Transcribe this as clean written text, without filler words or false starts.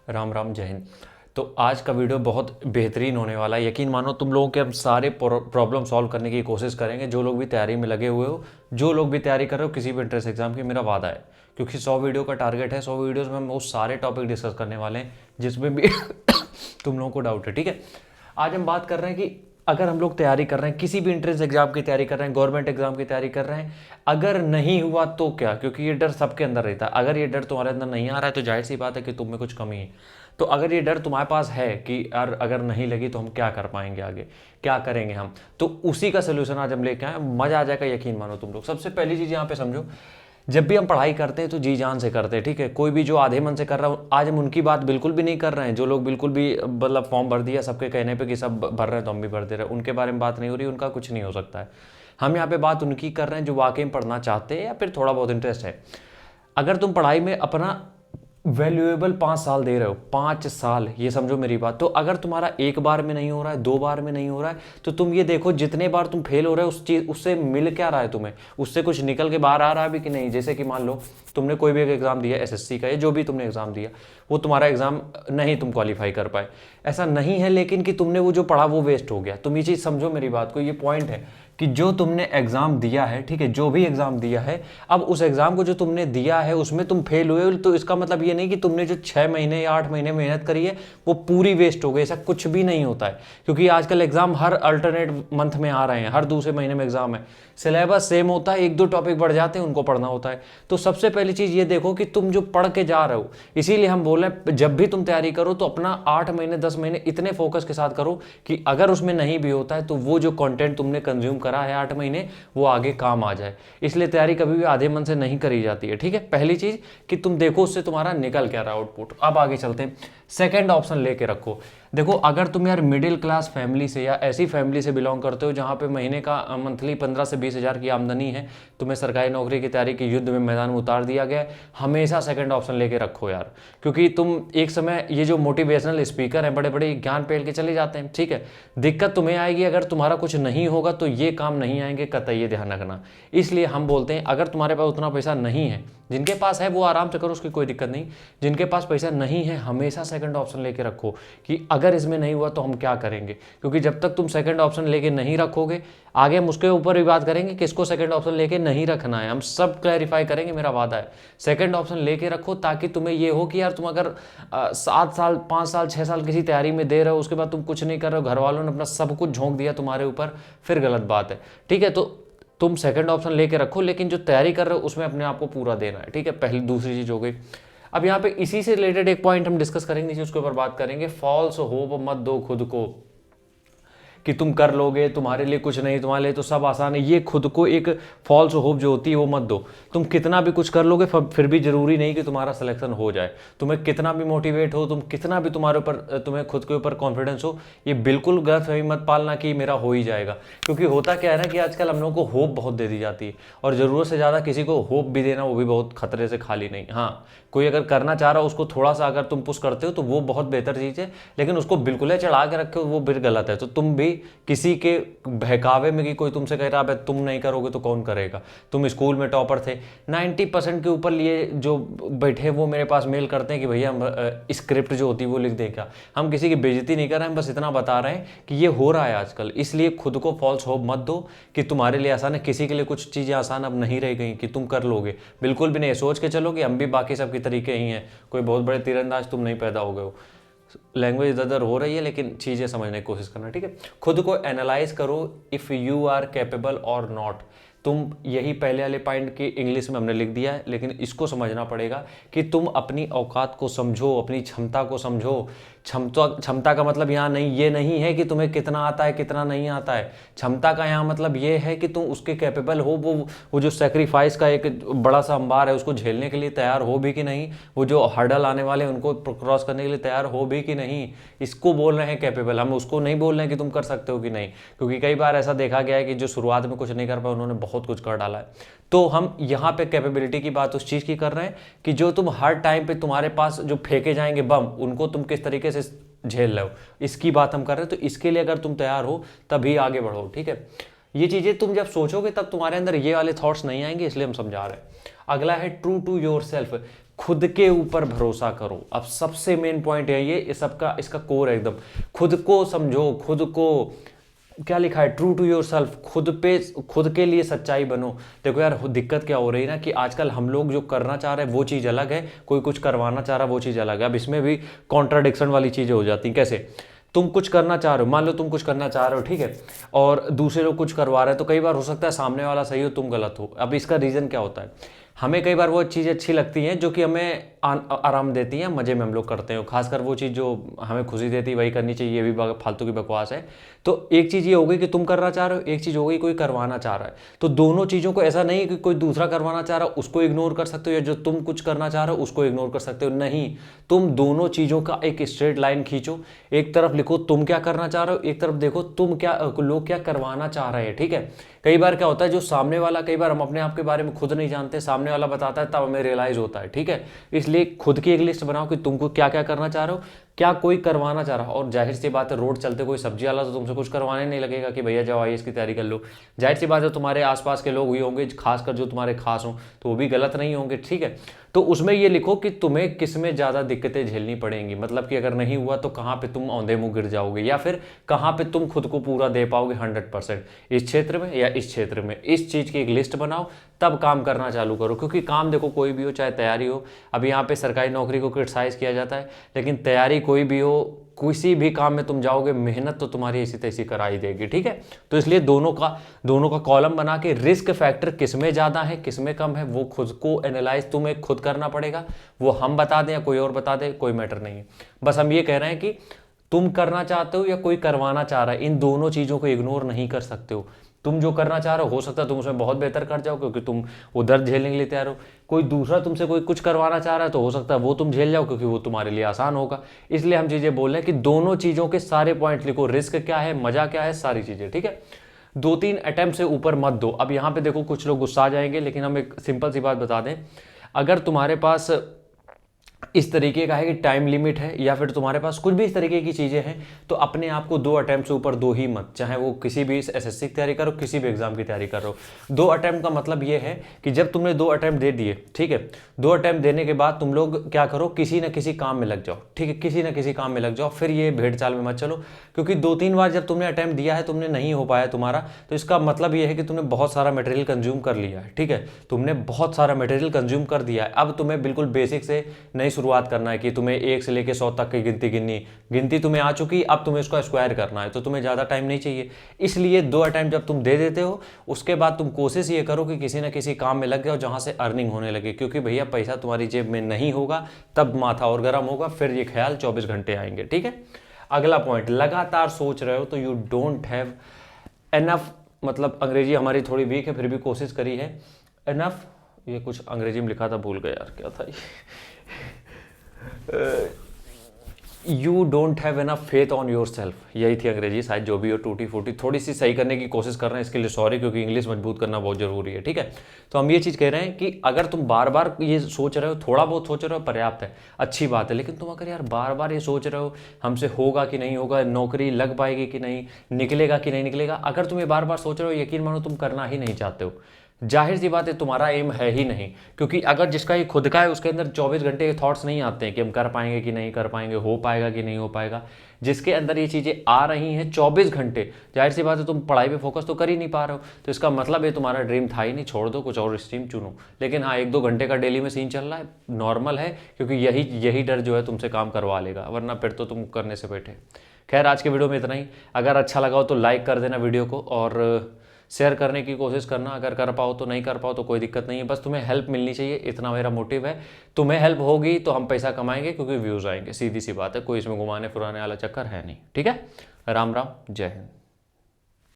राम राम, जय हिंद। तो आज का वीडियो बहुत बेहतरीन होने वाला है। यकीन मानो तुम लोगों के हम सारे प्रॉब्लम सॉल्व करने की कोशिश करेंगे। जो लोग भी तैयारी में लगे हुए हो, जो लोग भी तैयारी कर रहे हो किसी भी इंट्रेंस एग्जाम की, मेरा वादा है, क्योंकि 100 वीडियो का टारगेट है। 100 वीडियोस में हम वो सारे टॉपिक डिस्कस करने वाले हैं जिसमें भी तुम लोगों को डाउट है। ठीक है, आज हम बात कर रहे हैं कि अगर हम लोग तैयारी कर रहे हैं, किसी भी इंट्रेंस एग्जाम की तैयारी कर रहे हैं, गवर्नमेंट एग्जाम की तैयारी कर रहे हैं, अगर नहीं हुआ तो क्या? क्योंकि ये डर सबके अंदर रहता है। अगर ये डर तुम्हारे अंदर नहीं आ रहा है तो जाहिर सी बात है कि तुम में कुछ कमी है। तो अगर ये डर तुम्हारे पास है कि यार अगर नहीं लगी तो हम क्या कर पाएंगे, आगे क्या करेंगे हम, तो उसी का सोल्यूशन आज हम लेके आए। मजा आ जाएगा, यकीन मानो तुम लोग। सबसे पहली चीज यहाँ पे समझो, जब भी हम पढ़ाई करते हैं तो जी जान से करते हैं। ठीक है, कोई भी जो आधे मन से कर रहा हूँ, आज हम उनकी बात बिल्कुल भी नहीं कर रहे हैं। जो लोग बिल्कुल भी मतलब फॉर्म भर दिया सबके कहने पे कि सब भर रहे हैं तो हम भी भर दे रहे हैं, उनके बारे में बात नहीं हो रही, उनका कुछ नहीं हो सकता है। हम यहाँ पे बात उनकी कर रहे हैं जो वाकई में पढ़ना चाहते हैं या फिर थोड़ा बहुत इंटरेस्ट है। अगर तुम पढ़ाई में अपना वैल्यूएबल 5 साल दे रहे हो, 5 साल, ये समझो मेरी बात, तो अगर तुम्हारा एक बार में नहीं हो रहा है, 2 बार में नहीं हो रहा है, तो तुम ये देखो जितने बार तुम फेल हो रहे हो उस चीज उससे मिल क्या रहा है तुम्हें, उससे कुछ निकल के बाहर आ रहा है भी कि नहीं। जैसे कि मान लो तुमने कोई भी एक एग्जाम दिया, एसएससी का या जो भी तुमने एग्जाम दिया, वो तुम्हारा एग्जाम नहीं तुम क्वालिफाई कर पाए, ऐसा नहीं है लेकिन कि तुमने वो जो पढ़ा वो वेस्ट हो गया। तुम ये चीज समझो मेरी बात को, ये पॉइंट है कि जो तुमने एग्जाम दिया है, ठीक है, जो भी एग्जाम दिया है, अब उस एग्जाम को जो तुमने दिया है उसमें तुम फेल हुए, तो इसका मतलब ये नहीं कि तुमने जो 6 महीने या 8 महीने मेहनत करी है वो पूरी वेस्ट हो गई। ऐसा कुछ भी नहीं होता है, क्योंकि आजकल एग्जाम हर अल्टरनेट मंथ में आ रहे हैं, हर दूसरे महीने में एग्जाम है, सिलेबस सेम होता है, 1-2 टॉपिक बढ़ जाते हैं, उनको पढ़ना होता है। तो सबसे पहली चीज ये देखो कि तुम जो पढ़ के जा रहे हो, इसीलिए हम बोल रहे हैं जब भी तुम तैयारी करो तो अपना 8 महीने 10 महीने इतने फोकस के साथ करो कि अगर उसमें नहीं भी होता है तो वो जो कंटेंट तुमने कंज्यूम करा है 8 महीने, वो आगे काम आ जाए। इसलिए तैयारी कभी भी आधे मन से नहीं करी जाती है। ठीक है, पहली चीज कि तुम देखो उससे तुम्हारा निकल क्या रहा आउटपुट। अब आगे चलते हैं, सेकंड ऑप्शन लेके रखो। देखो अगर तुम यार मिडिल क्लास फैमिली से या ऐसी फैमिली से बिलोंग करते हो जहां पे महीने का मंथली 15 से 20 हज़ार की आमदनी है, तुम्हें सरकारी नौकरी की तैयारी के युद्ध में मैदान में उतार दिया गया है, हमेशा सेकंड ऑप्शन लेके रखो यार। क्योंकि तुम एक समय ये जो मोटिवेशनल स्पीकर हैं बड़े बड़े ज्ञान पेल के चले जाते हैं, ठीक है, दिक्कत तुम्हें आएगी अगर तुम्हारा कुछ नहीं होगा तो ये काम नहीं आएंगे, कतई ये ध्यान रखना। इसलिए हम बोलते हैं अगर तुम्हारे पास उतना पैसा नहीं है, जिनके पास है वो आराम से करो, उसकी कोई दिक्कत नहीं, जिनके पास पैसा नहीं है हमेशा सेकंड ऑप्शन लेके रखो कि अगर इसमें नहीं हुआ तो हम क्या करेंगे। क्योंकि जब तक तुम सेकंड ऑप्शन लेके नहीं रखोगे, आगे हम उसके ऊपर भी बात करेंगे किसको सेकंड ऑप्शन लेके नहीं रखना है, हम सब क्लैरिफाई करेंगे, मेरा वादा है। सेकंड ऑप्शन लेके रखो ताकि तुम्हें ये हो कि यार तुम अगर 7 साल 5 साल 6 साल किसी तैयारी में दे रहे हो, उसके बाद तुम कुछ नहीं कर रहे हो, घर वालों ने अपना सब कुछ झोंक दिया तुम्हारे ऊपर, फिर गलत बात है। ठीक है, तो तुम सेकंड ऑप्शन लेके रखो, लेकिन जो तैयारी कर रहे हो उसमें अपने आप को पूरा देना है। ठीक है, पहली दूसरी चीज हो गई। अब यहाँ पे इसी से रिलेटेड एक पॉइंट हम डिस्कस करेंगे, उसके ऊपर बात करेंगे, फॉल्स होप मत दो खुद को कि तुम कर लोगे, तुम्हारे लिए कुछ नहीं, तुम्हारे लिए तो सब आसान है। ये खुद को एक फॉल्स होप जो होती है वो मत दो। तुम कितना भी कुछ कर लोगे फिर भी जरूरी नहीं कि तुम्हारा सिलेक्शन हो जाए। तुम्हें कितना भी मोटिवेट हो, तुम कितना भी तुम्हारे ऊपर, तुम्हें खुद के ऊपर कॉन्फिडेंस हो, ये बिल्कुल गलतफहमी मत पालना कि मेरा हो ही जाएगा। क्योंकि होता क्या है ना कि आजकल हम लोगों को होप बहुत दे दी जाती है, और ज़रूरत से ज़्यादा किसी को होप भी देना वो भी बहुत खतरे से खाली नहीं। हाँ, कोई अगर करना चाह रहा हो उसको थोड़ा सा अगर तुम पुश करते हो तो वो बहुत बेहतर चीज़ है, लेकिन उसको बिल्कुल चढ़ा के रखे हो वो फिर गलत है। तो तुम भी किसी के बहकावे में कि कोई तुमसे कह रहा है तुम नहीं करोगे तो कौन करेगा। तुम स्कूल में टॉपर थे, 90% के ऊपर लिए जो बैठे वो मेरे पास मेल करते हैं कि भैया हम स्क्रिप्ट जो होती है वो लिख दें क्या। हम किसी की बेइज्जती नहीं कर रहे हैं, बस इतना बता रहे हैं कि ये हो रहा है आजकल। इसलिए खुद को फॉल्स होप मत दो कि तुम्हारे लिए आसान है, किसी के लिए कुछ चीज़ें आसान अब नहीं रह गई कि तुम कर लोगे, बिल्कुल भी नहीं। सोच के चलोगे हम भी बाकी सबके तरीके ही हैं, कोई बहुत बड़े तीरंदाज तुम नहीं पैदा हो गए हो। लैंग्वेज इधर उधर हो रही है लेकिन चीज़ें समझने की कोशिश करना। ठीक है, खुद को एनालाइज करो, इफ़ यू आर कैपेबल और नॉट। तुम यही पहले वाले पॉइंट की इंग्लिश में हमने लिख दिया है, लेकिन इसको समझना पड़ेगा कि तुम अपनी औकात को समझो, अपनी क्षमता को समझो। क्षमता का मतलब यहाँ नहीं, ये नहीं है कि तुम्हें कितना आता है कितना नहीं आता है। क्षमता का यहाँ मतलब ये है कि तुम उसके कैपेबल हो, वो जो सेक्रीफाइस का एक बड़ा सा अंबार है उसको झेलने के लिए तैयार हो भी कि नहीं, वो जो हर्डल आने वाले हैं उनको क्रॉस करने के लिए तैयार हो भी कि नहीं, इसको बोल रहे हैं कैपेबल। हम उसको नहीं बोल रहे हैं कि तुम कर सकते हो कि नहीं, क्योंकि कई बार ऐसा देखा गया है कि जो शुरुआत में कुछ नहीं कर पाए उन्होंने बहुत कुछ कर डाला है। तो हम यहाँ पे कैपेबिलिटी की बात उस चीज़ की कर रहे हैं कि जो तुम हर टाइम पे तुम्हारे पास जो फेंके जाएंगे बम, उनको तुम किस तरीके से झेल रहे हो, इसकी बात हम कर रहे हैं। तो इसके लिए अगर तुम तैयार हो तभी आगे बढ़ो। ठीक है, ये चीज़ें तुम जब सोचोगे तब तुम्हारे अंदर ये वाले थॉट्स नहीं आएंगे, इसलिए हम समझा रहे हैं। अगला है ट्रू टू योर सेल्फ। खुद के ऊपर भरोसा करो। अब सबसे मेन पॉइंट है ये, इस सबका इसका कोर है एकदम, खुद को समझो, खुद को, क्या लिखा है, ट्रू टू योर सेल्फ, खुद के लिए सच्चाई बनो। देखो यार दिक्कत क्या हो रही है ना कि आजकल हम लोग जो करना चाह रहे हैं वो चीज़ अलग है, कोई कुछ करवाना चाह रहा है वो चीज़ अलग है। अब इसमें भी कॉन्ट्राडिक्शन वाली चीज़ें हो जाती हैं। कैसे? तुम कुछ करना चाह रहे हो, मान लो तुम कुछ करना चाह रहे हो, ठीक है, और दूसरे लोग कुछ करवा रहे हैं, तो कई बार हो सकता है सामने वाला सही हो तुम गलत हो। अब इसका रीज़न क्या होता है, हमें कई बार वो चीज़ें अच्छी लगती हैं जो कि हमें आराम देती हैं, मज़े में हम लोग करते हैं, खासकर वो चीज़ जो हमें खुशी देती है वही करनी चाहिए, ये भी फालतू की बकवास है। तो एक चीज़ ये हो गई कि तुम करना चाह रहे हो, एक चीज़ हो गई कोई करवाना चाह रहा है। तो दोनों चीज़ों को, ऐसा नहीं कि कोई दूसरा करवाना चाह रहा है उसको इग्नोर कर सकते हो, या जो तुम कुछ करना चाह रहे हो उसको इग्नोर कर सकते हो, नहीं, तुम दोनों चीज़ों का एक स्ट्रेट लाइन खींचो। एक तरफ लिखो तुम क्या करना चाह रहे हो, एक तरफ देखो तुम क्या, लोग क्या करवाना चाह रहे हैं, ठीक है। कई बार क्या होता है, जो सामने वाला, कई बार हम अपने आप के बारे में खुद नहीं जानते, सामने वाला बताता है तब हमें रियलाइज होता है, ठीक है। इसलिए खुद की एक लिस्ट बनाओ कि तुमको क्या क्या करना चाह रहे हो, क्या कोई करवाना चाह रहा हो। और जाहिर सी बात है, रोड चलते कोई सब्जी वाला तो तुमसे कुछ करवाने नहीं लगेगा कि भैया जाओ आइए इसकी तैयारी कर लो। जाहिर सी बात है तुम्हारे आसपास के लोग भी होंगे, खासकर जो तुम्हारे खास हों, तो वो भी गलत नहीं होंगे, ठीक है। तो उसमें ये लिखो कि तुम्हें किस में ज़्यादा दिक्कतें झेलनी पड़ेंगी, मतलब कि अगर नहीं हुआ तो कहाँ पे तुम औंधे मुँह गिर जाओगे, या फिर कहाँ पे तुम खुद को पूरा दे पाओगे 100%, इस क्षेत्र में या इस क्षेत्र में। इस चीज़ की एक लिस्ट बनाओ, तब काम करना चालू करो। क्योंकि काम देखो कोई भी हो, चाहे तैयारी हो, अब यहाँ पे सरकारी नौकरी को क्रिटिसाइज़ किया जाता है, लेकिन तैयारी कोई भी हो, किसी भी काम में तुम जाओगे, मेहनत तो तुम्हारी ऐसी तैसी कराई देगी, ठीक है। तो इसलिए दोनों का कॉलम बना के रिस्क फैक्टर किस में ज़्यादा है किस में कम है वो खुद को एनालाइज तुम्हें खुद करना पड़ेगा। वो हम बता दें या कोई और बता दे, कोई मैटर नहीं है। बस हम ये कह रहे हैं कि तुम करना चाहते हो या कोई करवाना चाह रहा है, इन दोनों चीज़ों को इग्नोर नहीं कर सकते हो। तुम जो करना चाह रहे हो सकता है तुम उसमें बहुत बेहतर कर जाओ, क्योंकि तुम वो दर्द झेलने के लिए तैयार हो। कोई दूसरा तुमसे कोई कुछ करवाना चाह रहा है तो हो सकता है वो तुम झेल जाओ, क्योंकि वो तुम्हारे लिए आसान होगा। इसलिए हम चीज़ें बोल रहे हैं कि दोनों चीज़ों के सारे पॉइंट लिखो, रिस्क क्या है, मजा क्या है, सारी चीज़ें, ठीक है। 2-3 अटेम्प्ट से ऊपर मत दो। अब यहाँ पे देखो कुछ लोग गुस्सा आ जाएंगे, लेकिन हम एक सिंपल सी बात बता दें, अगर तुम्हारे पास इस तरीके का है कि टाइम लिमिट है, या फिर तुम्हारे पास कुछ भी इस तरीके की चीज़ें हैं, तो अपने आप को 2 अटैम्प्ट से ऊपर दो ही मत, चाहे वो किसी भी एसएससी की तैयारी करो, किसी भी एग्जाम की तैयारी करो। 2 अटैम्प्ट का मतलब ये है कि जब तुमने 2 अटैम्प्ट दे दिए, ठीक है, 2 अटैम्प्ट देने के बाद तुम लोग क्या करो, किसी न किसी काम में लग जाओ, ठीक है, किसी न किसी काम में लग जाओ। फिर ये भेड़ चाल में मत चलो, क्योंकि 2-3 बार जब तुमने अटैम्प्ट दिया है, तुमने नहीं हो पाया तुम्हारा, तो इसका मतलब ये है कि तुमने बहुत सारा मटेरियल कंज्यूम कर लिया है, ठीक है, तुमने बहुत सारा मटेरियल कंज्यूम कर दिया है। अब तुम्हें बिल्कुल बेसिक से नई शुरुआत करना है कि तुम्हें 1 से लेकर 100 तक की गिनती तुम्हें आ चुकी, अब तुम्हें इसको स्क्वायर करना है, तो तुम्हें ज़्यादा टाइम नहीं चाहिए। इसलिए 2 अटैम्प्ट जब तुम दे देते हो, उसके बाद तुम कोशिश ये करो कि किसी न किसी काम में लग जाओ जहाँ से अर्निंग होने लगे, क्योंकि भैया पैसा तुम्हारी जेब में नहीं होगा तब माथा और गर्म होगा, फिर ये ख्याल 24 घंटे आएंगे, ठीक है। अगला पॉइंट, लगातार सोच रहे हो तो यू डोंट हैव एनफ, मतलब अंग्रेजी हमारी थोड़ी वीक है फिर भी कोशिश करी है, एनफ, ये कुछ अंग्रेजी में लिखा था भूल गया यार क्या था you don't have enough faith on your self, यही थी अंग्रेजी, शायद जो भी हो टूटी फूटी, थोड़ी सी सही करने की कोशिश कर रहे हैं, इसके लिए सॉरी, क्योंकि इंग्लिश मजबूत करना बहुत जरूरी है, ठीक है। तो हम ये चीज़ कह रहे हैं कि अगर तुम बार बार ये सोच रहे हो, थोड़ा बहुत सोच रहे हो पर्याप्त है, अच्छी बात है, लेकिन तुम अगर यार बार बार ये सोच रहे हो हमसे होगा कि नहीं होगा, नौकरी लग पाएगी कि नहीं, निकलेगा कि नहीं निकलेगा, अगर तुम ये बार बार सोच रहे हो, यकीन मानो तुम करना ही नहीं चाहते हो। जाहिर सी बात है तुम्हारा एम है ही नहीं, क्योंकि अगर जिसका ये खुद का है उसके अंदर 24 घंटे के थॉट्स नहीं आते हैं कि हम कर पाएंगे कि नहीं कर पाएंगे, हो पाएगा कि नहीं हो पाएगा। जिसके अंदर ये चीज़ें आ रही हैं 24 घंटे, जाहिर सी बात है तुम पढ़ाई पे फोकस तो कर ही नहीं पा रहे हो, तो इसका मतलब ये तुम्हारा ड्रीम था ही नहीं, छोड़ दो, कुछ और स्ट्रीम चुनो। लेकिन हाँ, 1-2 घंटे का डेली में सीन चल रहा है, नॉर्मल है, क्योंकि यही डर जो है तुमसे काम करवा लेगा, वरना फिर तो तुम करने से बैठे। खैर आज के वीडियो में इतना ही। अगर अच्छा लगा हो तो लाइक कर देना वीडियो को, और शेयर करने की कोशिश करना, अगर कर पाओ तो, नहीं कर पाओ तो कोई दिक्कत नहीं है, बस तुम्हें हेल्प मिलनी चाहिए, इतना मेरा मोटिव है। तुम्हें हेल्प होगी तो हम पैसा कमाएंगे, क्योंकि व्यूज़ आएंगे, सीधी सी बात है, कोई इसमें घुमाने फुराने वाला चक्कर है नहीं, ठीक है। राम राम, जय हिंद।